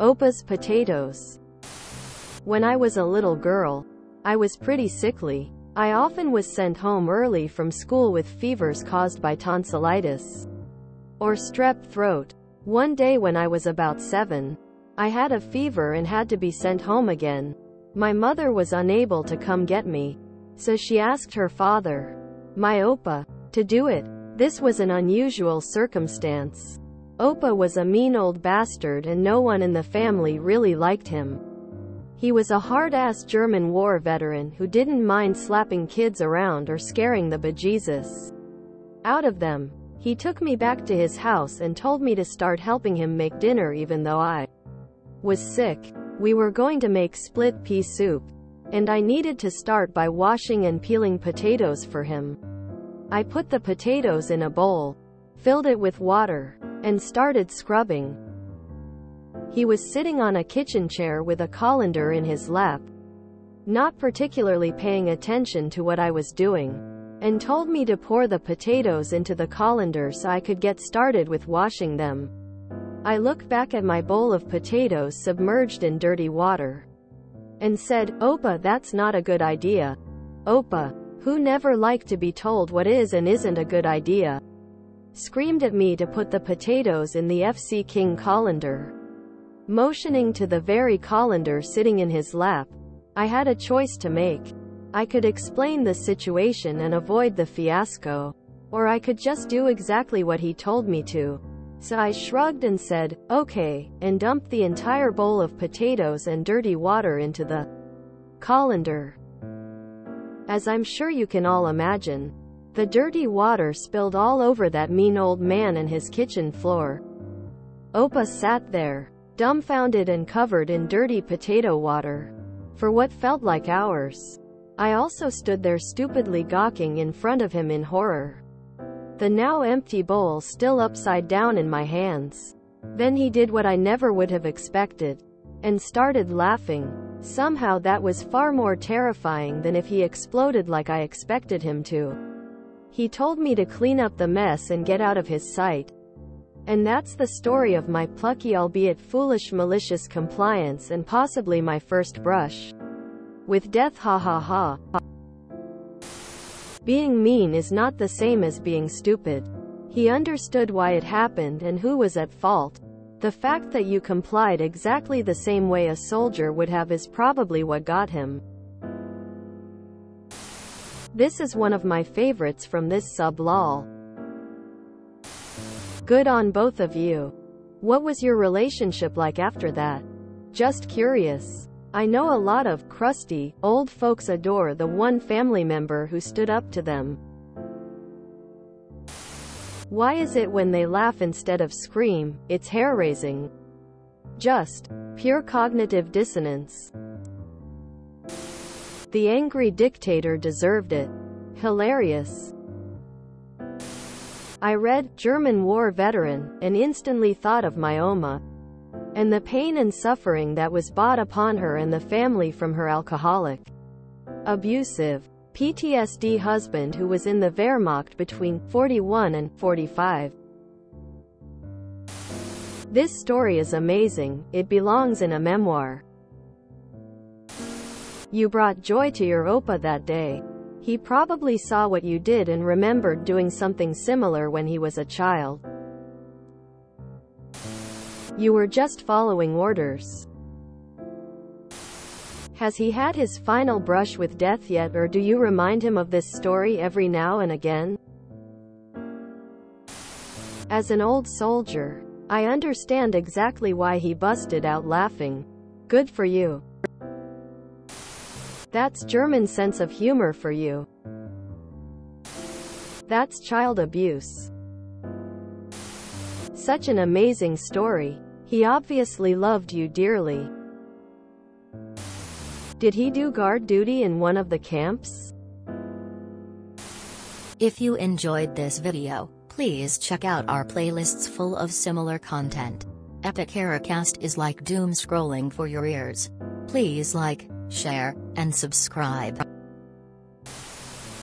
Opa's potatoes. When I was a little girl, I was pretty sickly. I often was sent home early from school with fevers caused by tonsillitis or strep throat. One day when I was about 7, I had a fever and had to be sent home again. My mother was unable to come get me, so she asked her father, my Opa, to do it. This was an unusual circumstance. Opa was a mean old bastard and no one in the family really liked him. He was a hard-ass German war veteran who didn't mind slapping kids around or scaring the bejesus out of them. He took me back to his house and told me to start helping him make dinner even though I was sick. We were going to make split pea soup, and I needed to start by washing and peeling potatoes for him. I put the potatoes in a bowl, filled it with water, and started scrubbing. He was sitting on a kitchen chair with a colander in his lap, not particularly paying attention to what I was doing, and told me to pour the potatoes into the colander so I could get started with washing them. I looked back at my bowl of potatoes submerged in dirty water and said, Opa, that's not a good idea. Opa, who never liked to be told what is and isn't a good idea, screamed at me to put the potatoes in the FC King colander, motioning to the very colander sitting in his lap. I had a choice to make. I could explain the situation and avoid the fiasco, or I could just do exactly what he told me to. So I shrugged and said, okay, and dumped the entire bowl of potatoes and dirty water into the colander. As I'm sure you can all imagine, the dirty water spilled all over that mean old man and his kitchen floor. Opa sat there, dumbfounded and covered in dirty potato water, for what felt like hours. I also stood there stupidly gawking in front of him in horror, the now empty bowl still upside down in my hands. Then he did what I never would have expected, and started laughing. Somehow that was far more terrifying than if he exploded like I expected him to. He told me to clean up the mess and get out of his sight. And that's the story of my plucky albeit foolish malicious compliance and possibly my first brush with death, ha ha ha. Being mean is not the same as being stupid. He understood why it happened and who was at fault. The fact that you complied exactly the same way a soldier would have is probably what got him. This is one of my favorites from this sub lol. Good on both of you. What was your relationship like after that? Just curious. I know a lot of crusty, old folks adore the one family member who stood up to them. Why is it when they laugh instead of scream, it's hair-raising? Just pure cognitive dissonance. The angry dictator deserved it. Hilarious. I read German war veteran and instantly thought of my Oma and the pain and suffering that was brought upon her and the family from her alcoholic, abusive, PTSD husband who was in the Wehrmacht between 41 and 45. This story is amazing. It belongs in a memoir. You brought joy to your Opa that day. He probably saw what you did and remembered doing something similar when he was a child. You were just following orders. Has he had his final brush with death yet, or do you remind him of this story every now and again? As an old soldier, I understand exactly why he busted out laughing. Good for you. That's German sense of humor for you. That's child abuse. Such an amazing story. He obviously loved you dearly. Did he do guard duty in one of the camps? If you enjoyed this video, please check out our playlists full of similar content. Epic Heracast is like doom scrolling for your ears. Please like, share, and subscribe.